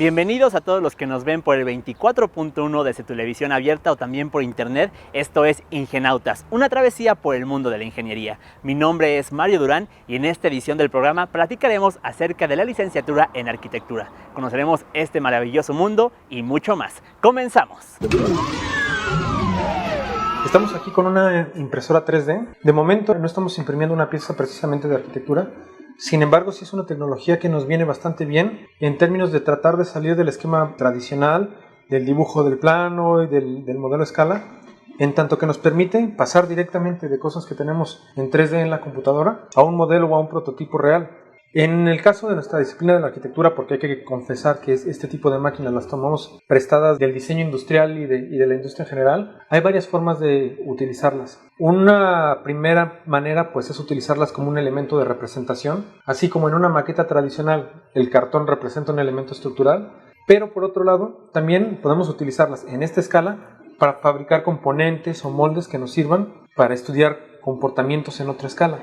Bienvenidos a todos los que nos ven por el 24.1 desde tu televisión abierta o también por internet. Esto es Ingenautas, una travesía por el mundo de la ingeniería. Mi nombre es Mario Durán y en esta edición del programa platicaremos acerca de la licenciatura en arquitectura. Conoceremos este maravilloso mundo y mucho más. ¡Comenzamos! Estamos aquí con una impresora 3D. De momento no estamos imprimiendo una pieza precisamente de arquitectura. Sin embargo, sí es una tecnología que nos viene bastante bien en términos de tratar de salir del esquema tradicional, del dibujo del plano y del modelo a escala, en tanto que nos permite pasar directamente de cosas que tenemos en 3D en la computadora a un modelo o a un prototipo real. En el caso de nuestra disciplina de la arquitectura, porque hay que confesar que este tipo de máquinas las tomamos prestadas del diseño industrial y de la industria en general, hay varias formas de utilizarlas. Una primera manera pues es utilizarlas como un elemento de representación, así como en una maqueta tradicional el cartón representa un elemento estructural, pero por otro lado también podemos utilizarlas en esta escala para fabricar componentes o moldes que nos sirvan para estudiar comportamientos en otra escala.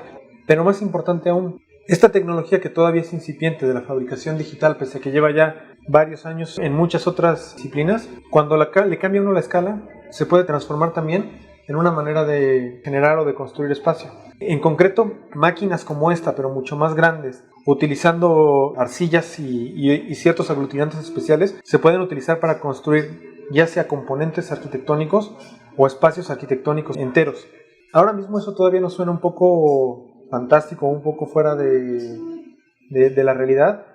Pero más importante aún, esta tecnología que todavía es incipiente de la fabricación digital, pese a que lleva ya varios años en muchas otras disciplinas, cuando le cambia uno la escala, se puede transformar también en una manera de generar o de construir espacio. En concreto, máquinas como esta, pero mucho más grandes, utilizando arcillas y ciertos aglutinantes especiales, se pueden utilizar para construir ya sea componentes arquitectónicos o espacios arquitectónicos enteros. Ahora mismo eso todavía nos suena un poco fantástico, un poco fuera de la realidad.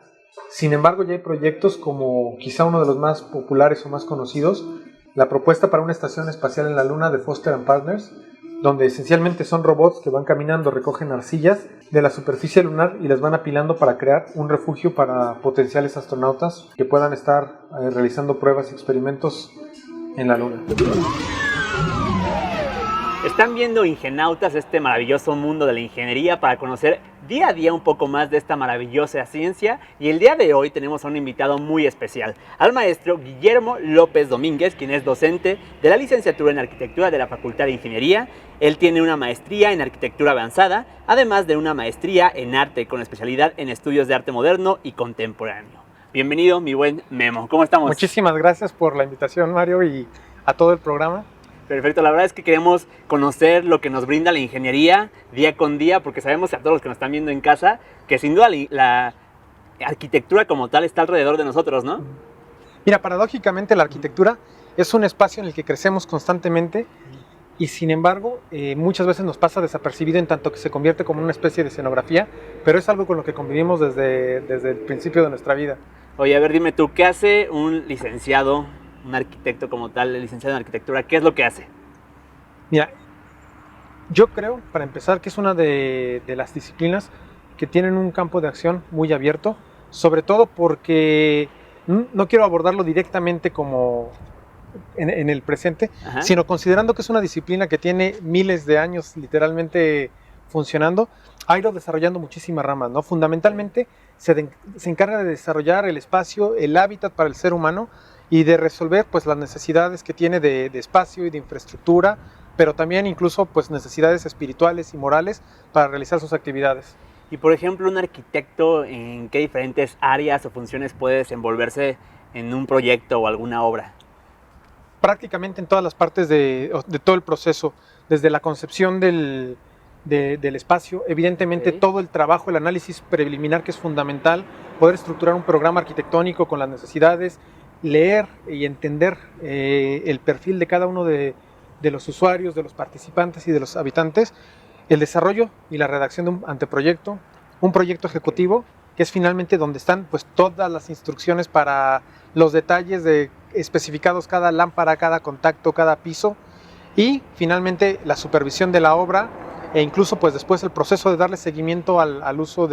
Sin embargo, ya hay proyectos como quizá uno de los más populares o más conocidos, la propuesta para una estación espacial en la Luna de Foster & Partners, donde esencialmente son robots que van caminando, recogen arcillas de la superficie lunar y las van apilando para crear un refugio para potenciales astronautas que puedan estar realizando pruebas y experimentos en la Luna. Están viendo Ingenautas, este maravilloso mundo de la ingeniería, para conocer día a día un poco más de esta maravillosa ciencia. Y el día de hoy tenemos a un invitado muy especial, al maestro Guillermo López Domínguez, quien es docente de la licenciatura en arquitectura de la Facultad de Ingeniería. Él tiene una maestría en arquitectura avanzada, además de una maestría en arte con especialidad en estudios de arte moderno y contemporáneo. Bienvenido, mi buen Memo. ¿Cómo estamos? Muchísimas gracias por la invitación, Mario, y a todo el programa. Perfecto, la verdad es que queremos conocer lo que nos brinda la ingeniería día con día, porque sabemos a todos los que nos están viendo en casa que sin duda la arquitectura como tal está alrededor de nosotros, ¿no? Mira, paradójicamente la arquitectura es un espacio en el que crecemos constantemente y sin embargo muchas veces nos pasa desapercibido en tanto que se convierte como una especie de escenografía, pero es algo con lo que convivimos desde el principio de nuestra vida. Oye, a ver, dime tú, ¿qué hace un licenciado, un arquitecto como tal, el licenciado en arquitectura? ¿Qué es lo que hace? Mira, yo creo, para empezar, que es una de las disciplinas que tienen un campo de acción muy abierto, sobre todo porque no quiero abordarlo directamente como en el presente, Ajá. sino considerando que es una disciplina que tiene miles de años literalmente funcionando, ha ido desarrollando muchísimas ramas, ¿no? Fundamentalmente se encarga de desarrollar el espacio, el hábitat para el ser humano, y de resolver pues las necesidades que tiene de espacio y de infraestructura, pero también incluso pues necesidades espirituales y morales para realizar sus actividades. Y por ejemplo, un arquitecto, ¿en qué diferentes áreas o funciones puede desenvolverse en un proyecto o alguna obra? Prácticamente en todas las partes de todo el proceso, desde la concepción del espacio, evidentemente Okay. Todo el trabajo, el análisis preliminar, que es fundamental, poder estructurar un programa arquitectónico con las necesidades, leer y entender el perfil de cada uno de los usuarios, de los participantes y de los habitantes, el desarrollo y la redacción de un anteproyecto, un proyecto ejecutivo, que es finalmente donde están pues todas las instrucciones para los detalles especificados, cada lámpara, cada contacto, cada piso, y finalmente la supervisión de la obra e incluso pues después el proceso de darle seguimiento al uso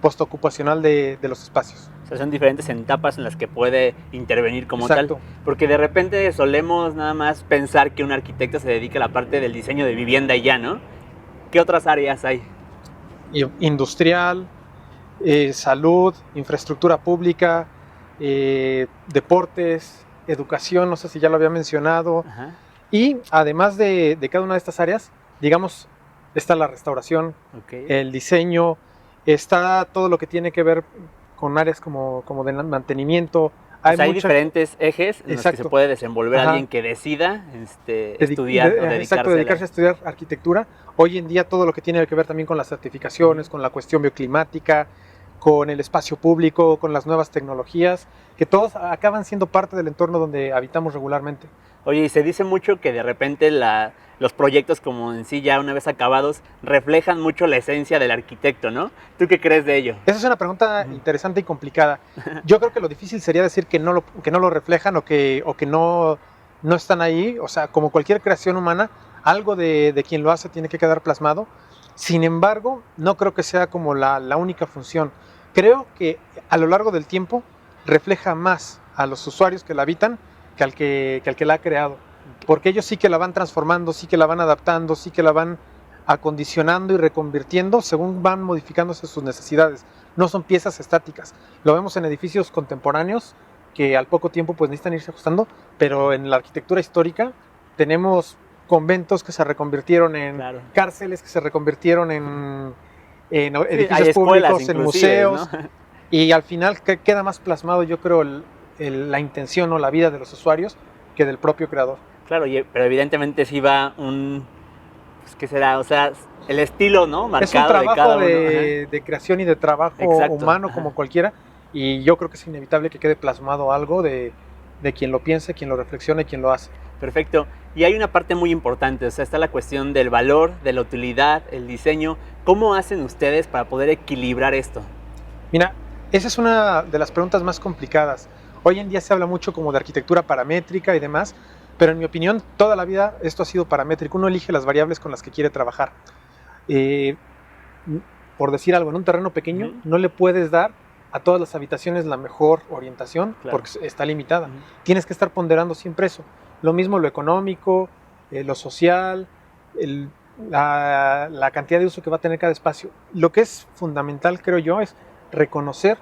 postocupacional de los espacios. O sea, son diferentes etapas en las que puede intervenir como Exacto. tal. Porque de repente solemos nada más pensar que un arquitecto se dedica a la parte del diseño de vivienda y ya, ¿no? ¿Qué otras áreas hay? Industrial, salud, infraestructura pública, deportes, educación, no sé si ya lo había mencionado. Ajá. Y además de cada una de estas áreas, digamos, está la restauración, Okay. el diseño, está todo lo que tiene que ver con áreas como de mantenimiento, O sea, hay diferentes ejes en los que se puede desenvolver Ajá. alguien que decida estudiar o dedicarse, exacto, dedicarse a estudiar arquitectura. Hoy en día todo lo que tiene que ver también con las certificaciones, con la cuestión bioclimática, con el espacio público, con las nuevas tecnologías, que todos acaban siendo parte del entorno donde habitamos regularmente. Oye, y se dice mucho que de repente los proyectos como en sí ya una vez acabados reflejan mucho la esencia del arquitecto, ¿no? ¿Tú qué crees de ello? Esa es una pregunta interesante y complicada. Yo creo que lo difícil sería decir que no lo reflejan o que no están ahí. O sea, como cualquier creación humana, algo de quien lo hace tiene que quedar plasmado. Sin embargo, no creo que sea como la única función. Creo que a lo largo del tiempo refleja más a los usuarios que la habitan que al que la ha creado. Porque ellos sí que la van transformando, sí que la van adaptando, sí que la van acondicionando y reconvirtiendo según van modificándose sus necesidades. No son piezas estáticas. Lo vemos en edificios contemporáneos que al poco tiempo pues necesitan irse ajustando, pero en la arquitectura histórica tenemos conventos que se reconvirtieron en cárceles, que se reconvirtieron en edificios públicos, en museos, ¿no? Y al final queda más plasmado, yo creo, la intención o la vida de los usuarios que del propio creador. Claro, pero evidentemente sí va pues, ¿qué será? O sea, el estilo, ¿no? Marcado es un trabajo de cada uno. De creación y de trabajo humano como cualquiera, y yo creo que es inevitable que quede plasmado algo de quien lo piense, quien lo reflexione, quien lo hace. Perfecto. Y hay una parte muy importante, o sea, está la cuestión del valor, de la utilidad, el diseño. ¿Cómo hacen ustedes para poder equilibrar esto? Mira, esa es una de las preguntas más complicadas. Hoy en día se habla mucho como de arquitectura paramétrica y demás, pero en mi opinión, toda la vida esto ha sido paramétrico. Uno elige las variables con las que quiere trabajar. Por decir algo, en un terreno pequeño no le puedes dar a todas las habitaciones la mejor orientación porque está limitada. Tienes que estar ponderando siempre eso. Lo mismo lo económico, lo social, la cantidad de uso que va a tener cada espacio. Lo que es fundamental, creo yo, es reconocer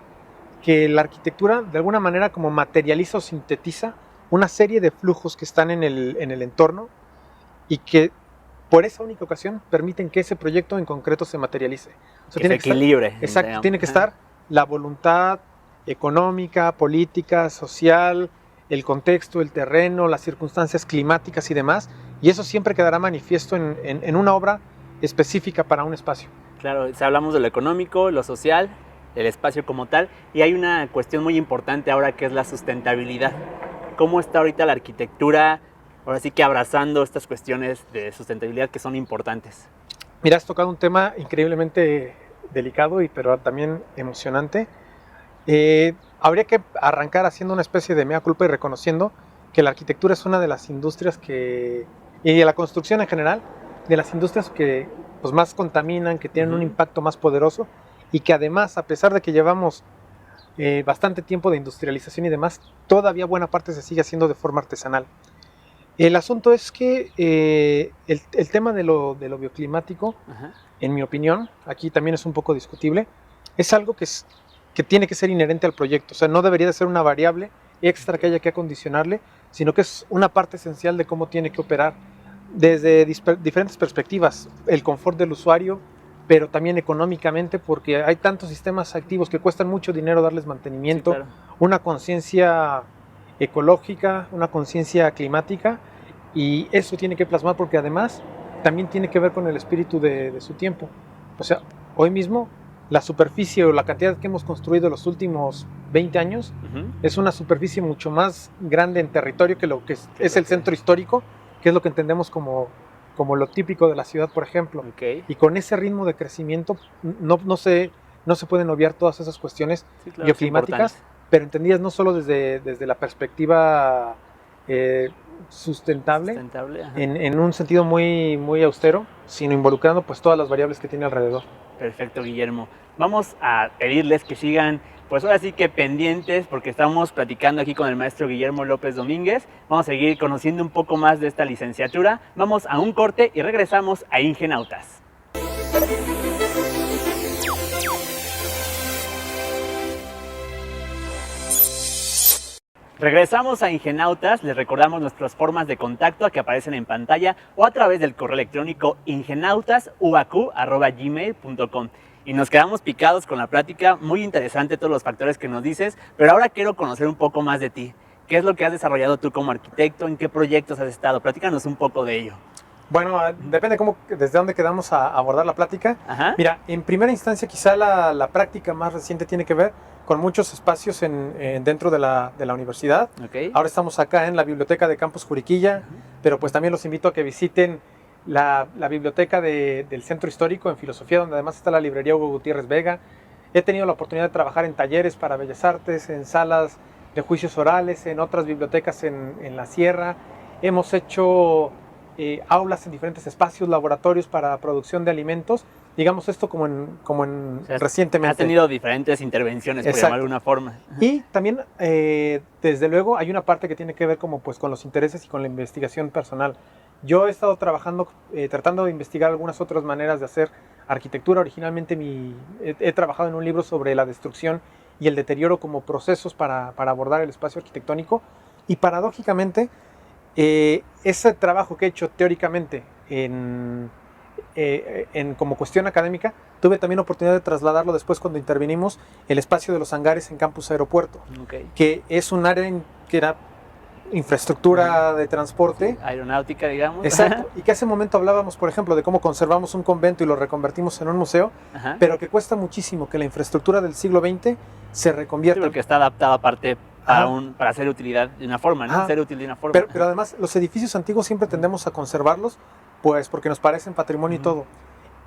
que la arquitectura de alguna manera como materializa o sintetiza una serie de flujos que están en el entorno y que por esa única ocasión permiten que ese proyecto en concreto se materialice. O sea, que se equilibre. Exacto, digamos. Tiene que estar la voluntad económica, política, social, el contexto, el terreno, las circunstancias climáticas y demás, y eso siempre quedará manifiesto en una obra específica para un espacio. Claro, si hablamos de lo económico, lo social, el espacio como tal, y hay una cuestión muy importante ahora que es la sustentabilidad. ¿Cómo está ahorita la arquitectura, ahora sí que abrazando estas cuestiones de sustentabilidad que son importantes? Mira, has tocado un tema increíblemente delicado pero también emocionante. Habría que arrancar haciendo una especie de mea culpa y reconociendo que la arquitectura es una de las industrias y de la construcción en general, de las industrias que pues, más contaminan, que tienen un impacto más poderoso y que además, a pesar de que llevamos bastante tiempo de industrialización y demás, todavía buena parte se sigue haciendo de forma artesanal. El asunto es que el tema de lo bioclimático, en mi opinión, aquí también es un poco discutible, es algo que tiene que ser inherente al proyecto. O sea, no debería de ser una variable extra que haya que acondicionarle, sino que es una parte esencial de cómo tiene que operar desde diferentes perspectivas. El confort del usuario, pero también económicamente, porque hay tantos sistemas activos que cuestan mucho dinero darles mantenimiento, sí, claro. Una conciencia ecológica, una conciencia climática, y eso tiene que plasmar porque además también tiene que ver con el espíritu de su tiempo. O sea, hoy mismo la superficie o la cantidad que hemos construido los últimos 20 años es una superficie mucho más grande en territorio que lo que es el centro histórico, que es lo que entendemos como lo típico de la ciudad, por ejemplo. Y con ese ritmo de crecimiento no se pueden obviar todas esas cuestiones bioclimáticas, pero entendidas no solo desde la perspectiva sustentable en un sentido muy, muy austero, sino involucrando pues todas las variables que tiene alrededor. Perfecto, Guillermo. Vamos a pedirles que sigan, pues ahora sí que pendientes, porque estamos platicando aquí con el maestro Guillermo López Domínguez. Vamos a seguir conociendo un poco más de esta licenciatura. Vamos a un corte y regresamos a Ingenautas. Regresamos a Ingenautas, les recordamos nuestras formas de contacto que aparecen en pantalla o a través del correo electrónico ingenautas@gmail.com. y nos quedamos picados con la plática. Muy interesante todos los factores que nos dices, pero ahora quiero conocer un poco más de ti. ¿Qué es lo que has desarrollado tú como arquitecto? ¿En qué proyectos has estado? Platícanos un poco de ello. Bueno, depende desde dónde quedamos a abordar la plática. Ajá. Mira, en primera instancia quizá la práctica más reciente tiene que ver con muchos espacios dentro de la universidad. Okay. Ahora estamos acá en la biblioteca de Campus Juriquilla, pero pues también los invito a que visiten la biblioteca del Centro Histórico en Filosofía, donde además está la librería Hugo Gutiérrez Vega. He tenido la oportunidad de trabajar en talleres para Bellas Artes, en salas de juicios orales, en otras bibliotecas en la Sierra. Hemos hecho aulas en diferentes espacios, laboratorios para producción de alimentos. Digamos esto como en O sea, recientemente. Has tenido diferentes intervenciones, por Exacto. llamarlo de alguna forma. Y también, desde luego, hay una parte que tiene que ver como pues con los intereses y con la investigación personal. Yo he estado trabajando, tratando de investigar algunas otras maneras de hacer arquitectura. Originalmente he trabajado en un libro sobre la destrucción y el deterioro como procesos para abordar el espacio arquitectónico. Y paradójicamente, ese trabajo que he hecho teóricamente como cuestión académica, tuve también oportunidad de trasladarlo después cuando intervinimos el espacio de los hangares en Campus Aeropuerto, Okay. que es un área que era infraestructura de transporte. Aeronáutica, digamos. Exacto, y que hace un momento hablábamos, por ejemplo, de cómo conservamos un convento y lo reconvertimos en un museo, Ajá. pero que cuesta muchísimo que la infraestructura del siglo XX se reconvierta. Sí, porque está adaptada aparte para hacer utilidad de una forma, ¿no? Ajá. Ser útil de una forma. Pero además, los edificios antiguos siempre tendemos a conservarlos, pues porque nos parecen patrimonio y todo.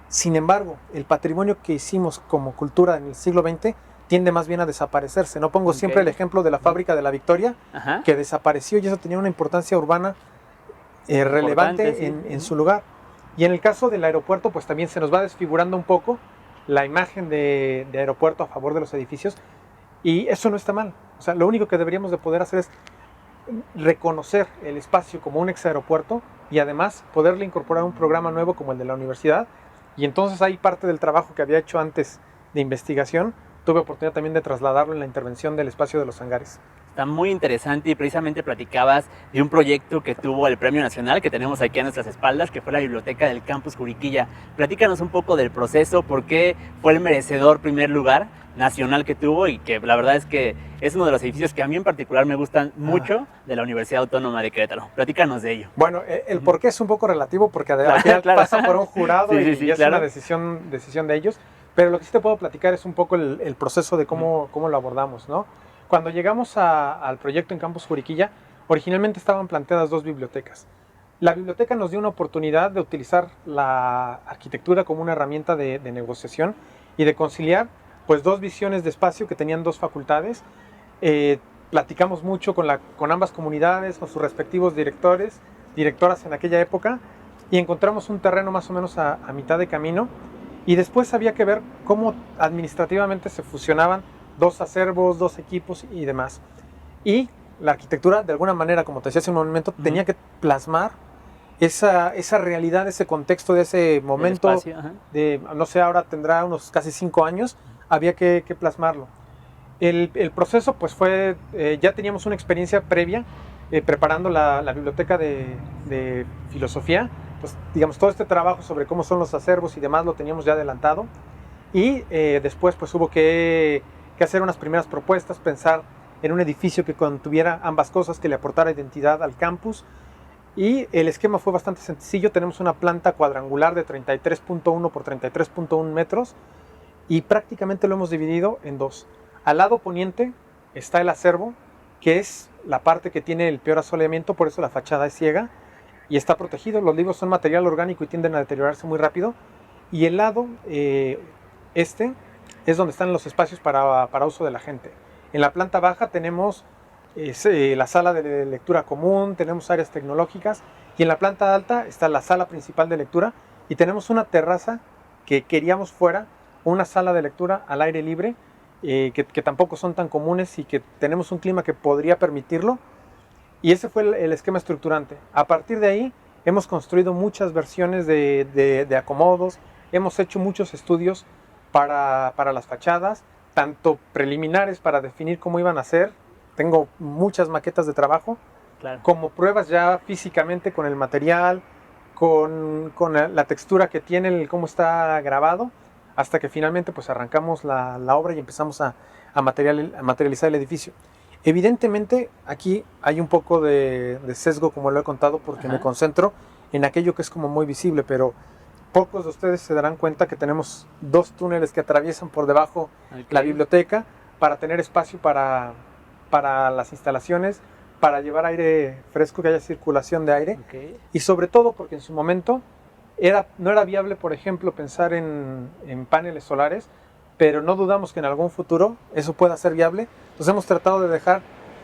Sin embargo, el patrimonio que hicimos como cultura en el siglo XX tiende más bien a desaparecerse. No pongo siempre el ejemplo de la fábrica de la Victoria, Ajá. que desapareció y eso tenía una importancia urbana relevante Sí. en su lugar. Y en el caso del aeropuerto, pues también se nos va desfigurando un poco la imagen de aeropuerto a favor de los edificios, y eso no está mal. O sea, lo único que deberíamos de poder hacer es reconocer el espacio como un ex aeropuerto y además poderle incorporar un programa nuevo como el de la universidad. Y entonces hay parte del trabajo que había hecho antes de investigación, tuve oportunidad también de trasladarlo en la intervención del espacio de los hangares. Está muy interesante y precisamente platicabas de un proyecto que tuvo el Premio Nacional que tenemos aquí a nuestras espaldas, que fue la Biblioteca del Campus Juriquilla. Platícanos un poco del proceso, por qué fue el merecedor primer lugar nacional que tuvo y que la verdad es que es uno de los edificios que a mí en particular me gustan mucho de la Universidad Autónoma de Querétaro. Platícanos de ello. Bueno, el por qué es un poco relativo porque al final pasa por un jurado y es claro. una decisión de ellos, pero lo que sí te puedo platicar es un poco el proceso de cómo lo abordamos, ¿no? Cuando llegamos al proyecto en Campus Juriquilla, originalmente estaban planteadas dos bibliotecas. La biblioteca nos dio una oportunidad de utilizar la arquitectura como una herramienta de negociación y de conciliar pues dos visiones de espacio que tenían dos facultades. Platicamos mucho con ambas comunidades, con sus respectivos directoras en aquella época, y encontramos un terreno más o menos a mitad de camino, y después había que ver cómo administrativamente se fusionaban dos acervos, dos equipos y demás. Y la arquitectura, de alguna manera, como te decía hace un momento, tenía que plasmar esa realidad, ese contexto de ese momento, no sé, ahora tendrá unos casi 5 años, había que plasmarlo. El proceso pues fue, ya teníamos una experiencia previa preparando la biblioteca de filosofía, pues digamos todo este trabajo sobre cómo son los acervos y demás lo teníamos ya adelantado, y después pues hubo que hacer unas primeras propuestas, pensar en un edificio que contuviera ambas cosas, que le aportara identidad al campus, y el esquema fue bastante sencillo. Tenemos una planta cuadrangular de 33.1 por 33.1 metros y prácticamente lo hemos dividido en dos. Al lado poniente está el acervo, que es la parte que tiene el peor asoleamiento, por eso la fachada es ciega y está protegido. Los libros son material orgánico y tienden a deteriorarse muy rápido. Y el lado este es donde están los espacios para uso de la gente. En la planta baja tenemos la sala de lectura común, tenemos áreas tecnológicas, y en la planta alta está la sala principal de lectura, y tenemos una terraza que queríamos fuera, una sala de lectura al aire libre, que tampoco son tan comunes y que tenemos un clima que podría permitirlo, y ese fue el esquema estructurante. A partir de ahí hemos construido muchas versiones de acomodos, hemos hecho muchos estudios para las fachadas, tanto preliminares para definir cómo iban a ser, tengo muchas maquetas de trabajo, claro, como pruebas ya físicamente con el material, con la textura que tiene, cómo está grabado, hasta que finalmente pues arrancamos la obra y empezamos a materializar el edificio. Evidentemente aquí hay un poco de sesgo, como lo he contado, porque me concentro en aquello que es como muy visible, pero pocos de ustedes se darán cuenta que tenemos 2 túneles que atraviesan por debajo la biblioteca para tener espacio para las instalaciones, para llevar aire fresco, que haya circulación de aire, y sobre todo porque en su momento no era viable, por ejemplo, pensar en paneles solares, pero no dudamos que en algún futuro eso pueda ser viable. Entonces hemos tratado de dejar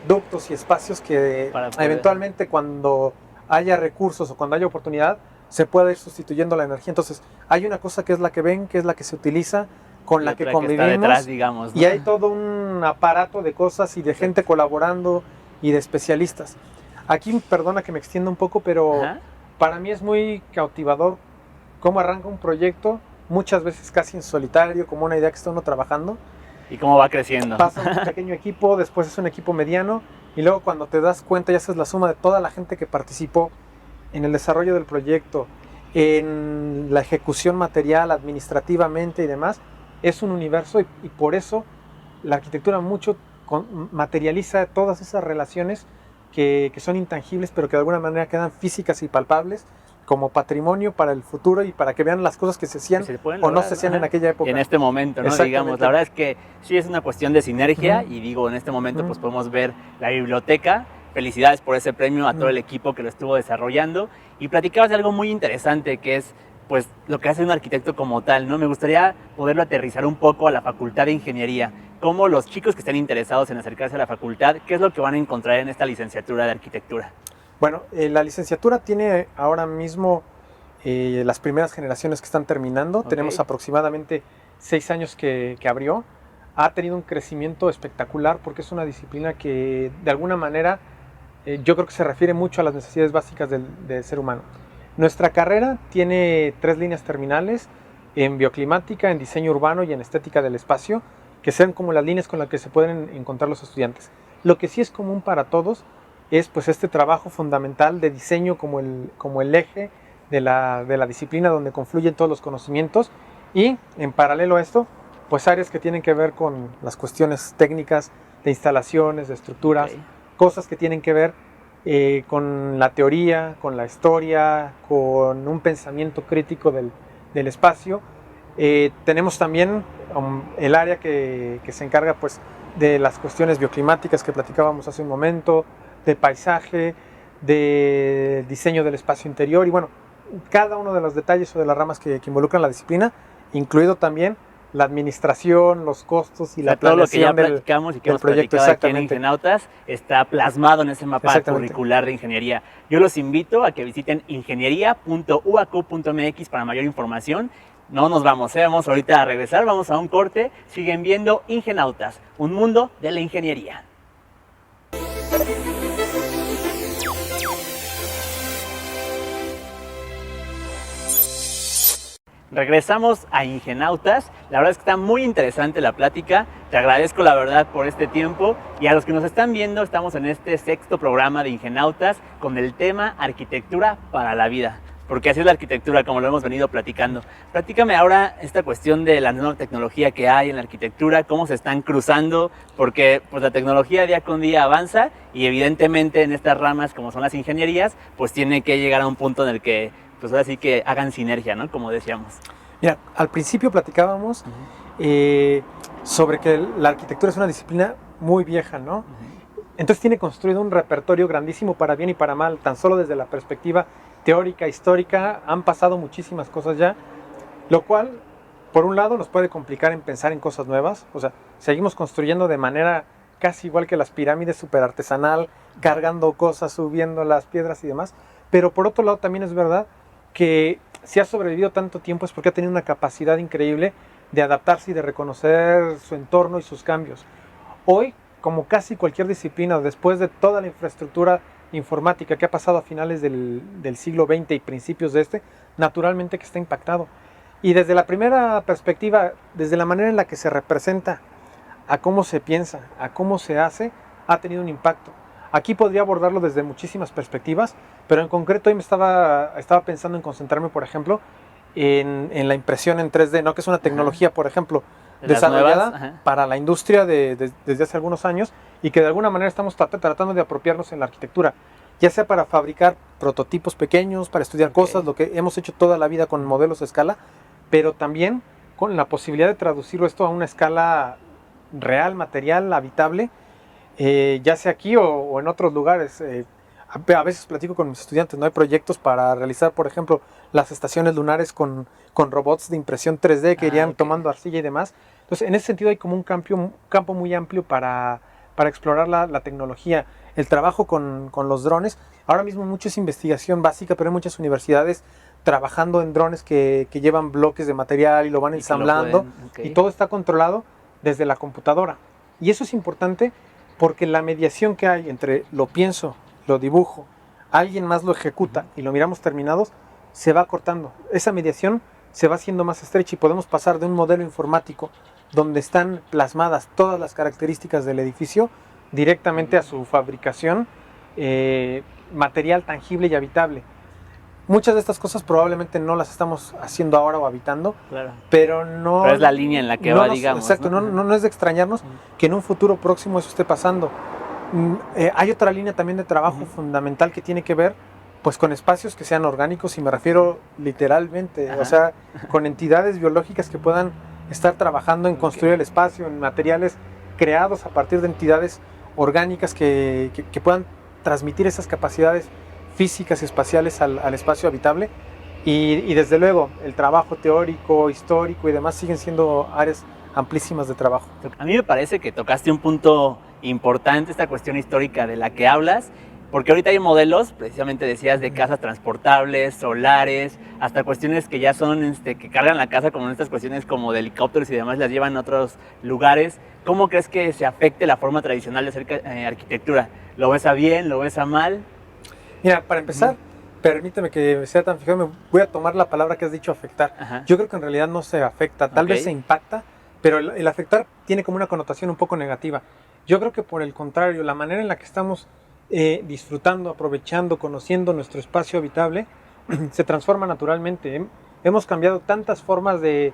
ductos y espacios que eventualmente, cuando haya recursos o cuando haya oportunidad, se pueda ir sustituyendo la energía. Entonces hay una cosa que es la que ven, que es la que se utiliza, con la que convivimos, detrás, digamos, ¿no? Y hay todo un aparato de cosas y de gente colaborando y de especialistas. Aquí, perdona que me extienda un poco, pero para mí es muy cautivador cómo arranca un proyecto, muchas veces casi en solitario, como una idea que está uno trabajando. Y cómo va creciendo. Pasa un pequeño equipo, después es un equipo mediano, y luego cuando te das cuenta ya haces la suma de toda la gente que participó en el desarrollo del proyecto, en la ejecución material, administrativamente y demás. Es un universo, y por eso la arquitectura mucho materializa todas esas relaciones que son intangibles, pero que de alguna manera quedan físicas y palpables como patrimonio para el futuro y para que vean las cosas que se hacían o no se hacían en aquella época. Y en este momento, ¿no? Digamos, la verdad es que sí es una cuestión de sinergia, y digo, en este momento pues podemos ver la biblioteca. Felicidades por ese premio a todo el equipo que lo estuvo desarrollando, y platicabas de algo muy interesante, que es pues lo que hace un arquitecto como tal, ¿no? Me gustaría poderlo aterrizar un poco a la Facultad de Ingeniería. Cómo los chicos que estén interesados en acercarse a la facultad, ¿qué es lo que van a encontrar en esta licenciatura de arquitectura? Bueno, la licenciatura tiene ahora mismo las primeras generaciones que están terminando. Tenemos aproximadamente 6 años que abrió. Ha tenido un crecimiento espectacular porque es una disciplina que de alguna manera yo creo que se refiere mucho a las necesidades básicas del ser humano. Nuestra carrera tiene 3 líneas terminales: en bioclimática, en diseño urbano y en estética del espacio, que sean como las líneas con las que se pueden encontrar los estudiantes. Lo que sí es común para todos es pues este trabajo fundamental de diseño como el eje de la disciplina, donde confluyen todos los conocimientos, y en paralelo a esto pues áreas que tienen que ver con las cuestiones técnicas de instalaciones, de estructuras, cosas que tienen que ver con la teoría, con la historia, con un pensamiento crítico del espacio. Tenemos también el área que se encarga pues de las cuestiones bioclimáticas que platicábamos hace un momento, de paisaje, de diseño del espacio interior, y bueno, cada uno de los detalles o de las ramas que involucran la disciplina, incluido también la administración, los costos y la planeación todo lo que ya platicamos y que hemos platicado aquí en Ingenautas está plasmado en ese mapa curricular de ingeniería. Yo los invito a que visiten ingeniería.uacu.mx para mayor información. No nos vamos, vamos ahorita a regresar, vamos a un corte. Siguen viendo Ingenautas, un mundo de la ingeniería. Regresamos a Ingenautas. La verdad es que está muy interesante la plática. Te agradezco la verdad por este tiempo, y a los que nos están viendo, estamos en este 6º programa de Ingenautas con el tema Arquitectura para la Vida, porque así es la arquitectura, como lo hemos venido platicando. Platícame ahora esta cuestión de la nueva tecnología que hay en la arquitectura, cómo se están cruzando, porque pues la tecnología día con día avanza, y evidentemente en estas ramas como son las ingenierías, pues tiene que llegar a un punto en el que pues ahora sí que hagan sinergia, ¿no? Como decíamos. Mira, al principio platicábamos sobre que la arquitectura es una disciplina muy vieja, ¿no? Entonces tiene construido un repertorio grandísimo para bien y para mal, tan solo desde la perspectiva teórica, histórica. Han pasado muchísimas cosas ya, lo cual, por un lado, nos puede complicar en pensar en cosas nuevas. O sea, seguimos construyendo de manera casi igual que las pirámides, súper artesanal, cargando cosas, subiendo las piedras y demás. Pero por otro lado también es verdad que si ha sobrevivido tanto tiempo es porque ha tenido una capacidad increíble de adaptarse y de reconocer su entorno y sus cambios. Hoy, como casi cualquier disciplina, después de toda la infraestructura informática que ha pasado a finales del siglo XX y principios de naturalmente que está impactado. Y desde la primera perspectiva, desde la manera en la que se representa, a cómo se piensa, a cómo se hace, ha tenido un impacto. Aquí podría abordarlo desde muchísimas perspectivas, pero en concreto hoy estaba pensando en concentrarme, por ejemplo, en la impresión en 3D, ¿no? Que es una tecnología, por ejemplo, De las desarrollada nuevas, para la industria desde hace algunos años y que de alguna manera estamos tratando de apropiarnos en la arquitectura, ya sea para fabricar prototipos pequeños, para estudiar cosas, lo que hemos hecho toda la vida con modelos a escala, pero también con la posibilidad de traducirlo esto a una escala real, material, habitable, ya sea aquí o en otros lugares. A veces platico con mis estudiantes, ¿no? Hay proyectos para realizar, por ejemplo, las estaciones lunares con robots de impresión 3D que irían tomando arcilla y demás. Entonces, en ese sentido hay como un campo muy amplio para explorar la tecnología. El trabajo con los drones, ahora mismo mucho es investigación básica, pero hay muchas universidades trabajando en drones que llevan bloques de material y lo van ensamblando, y todo está controlado desde la computadora. Y eso es importante porque la mediación que hay entre lo pienso, lo dibujo, alguien más lo ejecuta y lo miramos terminados, se va cortando. Esa mediación se va haciendo más estrecha y podemos pasar de un modelo informático donde están plasmadas todas las características del edificio directamente a su fabricación, material tangible y habitable. Muchas de estas cosas probablemente no las estamos haciendo ahora o habitando, claro, pero no... Pero es la línea en la que va, digamos. Exacto, no es de extrañarnos que en un futuro próximo eso esté pasando. Hay otra línea también de trabajo fundamental que tiene que ver pues con espacios que sean orgánicos, y me refiero literalmente, o sea, con entidades biológicas que puedan estar trabajando en construir el espacio, en materiales creados a partir de entidades orgánicas que puedan transmitir esas capacidades físicas y espaciales al espacio habitable. Y desde luego el trabajo teórico, histórico y demás siguen siendo áreas amplísimas de trabajo. A mí me parece que tocaste un punto importante, esta cuestión histórica de la que hablas, porque ahorita hay modelos, precisamente decías, de casas transportables, solares, hasta cuestiones que ya son, que cargan la casa, como en estas cuestiones como de helicópteros y demás, las llevan a otros lugares. ¿Cómo crees que se afecte la forma tradicional de hacer arquitectura? ¿Lo ves a bien, lo ves a mal? Mira, para empezar, permíteme que sea tan fijado, me voy a tomar la palabra que has dicho, afectar. Yo creo que en realidad no se afecta, tal vez se impacta, pero el afectar tiene como una connotación un poco negativa. Yo creo que por el contrario, la manera en la que estamos disfrutando, aprovechando, conociendo nuestro espacio habitable, se transforma naturalmente. Hemos cambiado tantas formas de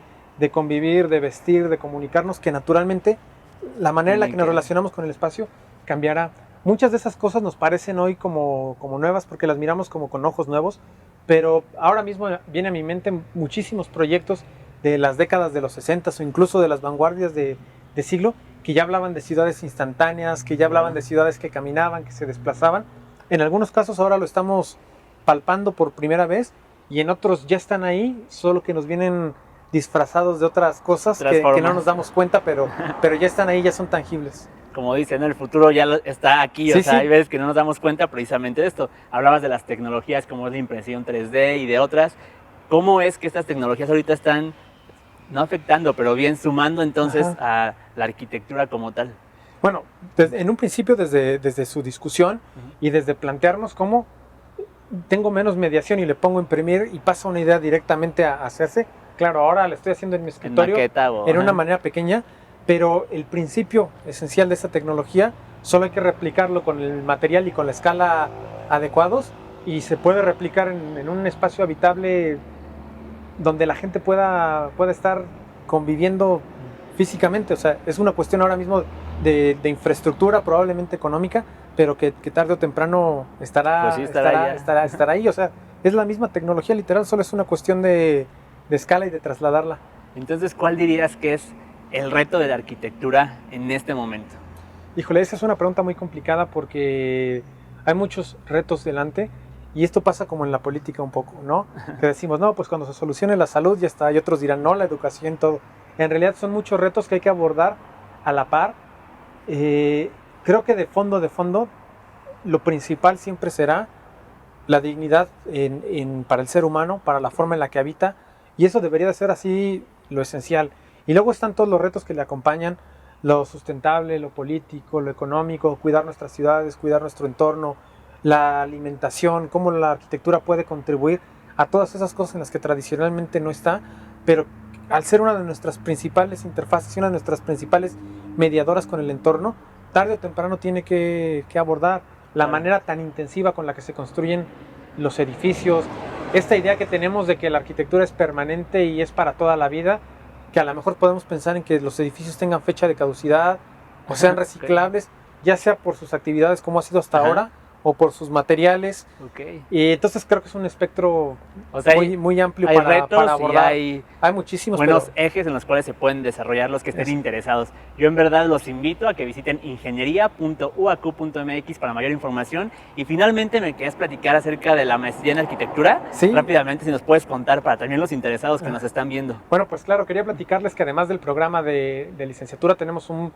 convivir, de vestir, de comunicarnos, que naturalmente la manera en la que nos relacionamos con el espacio cambiará. Muchas de esas cosas nos parecen hoy como nuevas porque las miramos como con ojos nuevos, pero ahora mismo viene a mi mente muchísimos proyectos de las décadas de los 60 o incluso de las vanguardias de siglo, que ya hablaban de ciudades instantáneas, que ya hablaban de ciudades que caminaban, que se desplazaban. En algunos casos ahora lo estamos palpando por primera vez, y en otros ya están ahí, solo que nos vienen disfrazados de otras cosas que no nos damos cuenta, pero ya están ahí, ya son tangibles. Como dicen, el futuro ya está aquí, o sea, hay veces que no nos damos cuenta precisamente de esto. Hablabas de las tecnologías como es la impresión 3D y de otras. ¿Cómo es que estas tecnologías ahorita están, no afectando, pero bien sumando entonces a la arquitectura como tal? Bueno, en un principio desde su discusión y desde plantearnos cómo tengo menos mediación y le pongo a imprimir y pasa una idea directamente a hacerse. Claro, ahora la estoy haciendo en mi escritorio en una manera pequeña, pero el principio esencial de esta tecnología solo hay que replicarlo con el material y con la escala adecuados, y se puede replicar en un espacio habitable donde la gente pueda estar conviviendo físicamente. O sea, es una cuestión ahora mismo de infraestructura, probablemente económica, pero que tarde o temprano estará ahí. O sea, es la misma tecnología literal, solo es una cuestión de escala y de trasladarla. Entonces, ¿cuál dirías que es el reto de la arquitectura en este momento? Híjole, esa es una pregunta muy complicada porque hay muchos retos delante, y esto pasa como en la política un poco, ¿no? Que decimos, no, pues cuando se solucione la salud ya está, y otros dirán, no, la educación, todo. En realidad son muchos retos que hay que abordar a la par. Creo que de fondo, lo principal siempre será la dignidad para el ser humano, para la forma en la que habita, y eso debería de ser así lo esencial. Y luego están todos los retos que le acompañan, lo sustentable, lo político, lo económico, cuidar nuestras ciudades, cuidar nuestro entorno, la alimentación, cómo la arquitectura puede contribuir a todas esas cosas en las que tradicionalmente no está, pero al ser una de nuestras principales interfaces y una de nuestras principales mediadoras con el entorno, tarde o temprano tiene que abordar la manera tan intensiva con la que se construyen los edificios, esta idea que tenemos de que la arquitectura es permanente y es para toda la vida, que a lo mejor podemos pensar en que los edificios tengan fecha de caducidad o sean reciclables, ya sea por sus actividades como ha sido hasta ahora, o por sus materiales. Y entonces creo que es un espectro muy amplio hay retos para abordar. Hay muchísimos buenos ejes en los cuales se pueden desarrollar los que estén interesados. Yo en verdad los invito a que visiten ingeniería.uaq.mx para mayor información. Y finalmente me querías platicar acerca de la maestría en arquitectura. Sí. Rápidamente, si nos puedes contar para también los interesados que nos están viendo. Bueno, pues claro, quería platicarles que además del programa de licenciatura tenemos un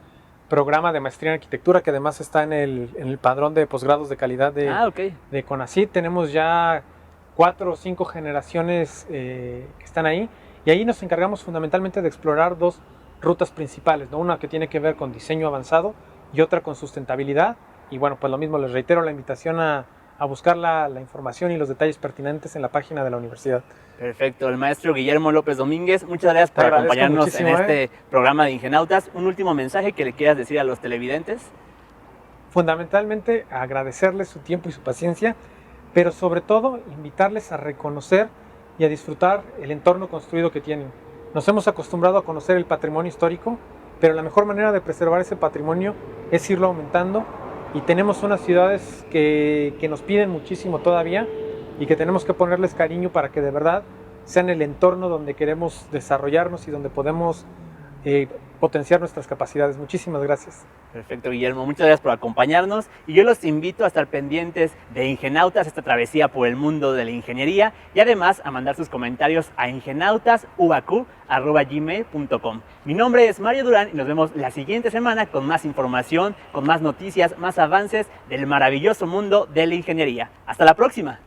programa de maestría en arquitectura que además está en el padrón de posgrados de calidad de CONACYT. Tenemos ya 4 o 5 generaciones que están ahí, y ahí nos encargamos fundamentalmente de explorar 2 rutas principales, ¿no? Una que tiene que ver con diseño avanzado y otra con sustentabilidad. Y bueno, pues lo mismo, les reitero la invitación a buscar la información y los detalles pertinentes en la página de la universidad. Perfecto, el maestro Guillermo López Domínguez, muchas gracias por acompañarnos en este programa de Ingenautas. ¿Un último mensaje que le quieras decir a los televidentes? Fundamentalmente agradecerles su tiempo y su paciencia, pero sobre todo invitarles a reconocer y a disfrutar el entorno construido que tienen. Nos hemos acostumbrado a conocer el patrimonio histórico, pero la mejor manera de preservar ese patrimonio es irlo aumentando, y tenemos unas ciudades que nos piden muchísimo todavía y que tenemos que ponerles cariño para que de verdad sean el entorno donde queremos desarrollarnos y donde podemos potenciar nuestras capacidades. Muchísimas gracias. Perfecto, Guillermo, muchas gracias por acompañarnos, y yo los invito a estar pendientes de Ingenautas, esta travesía por el mundo de la ingeniería, y además a mandar sus comentarios a ingenautas.uaq@gmail.com. Mi nombre es Mario Durán y nos vemos la siguiente semana con más información, con más noticias, más avances del maravilloso mundo de la ingeniería. ¡Hasta la próxima!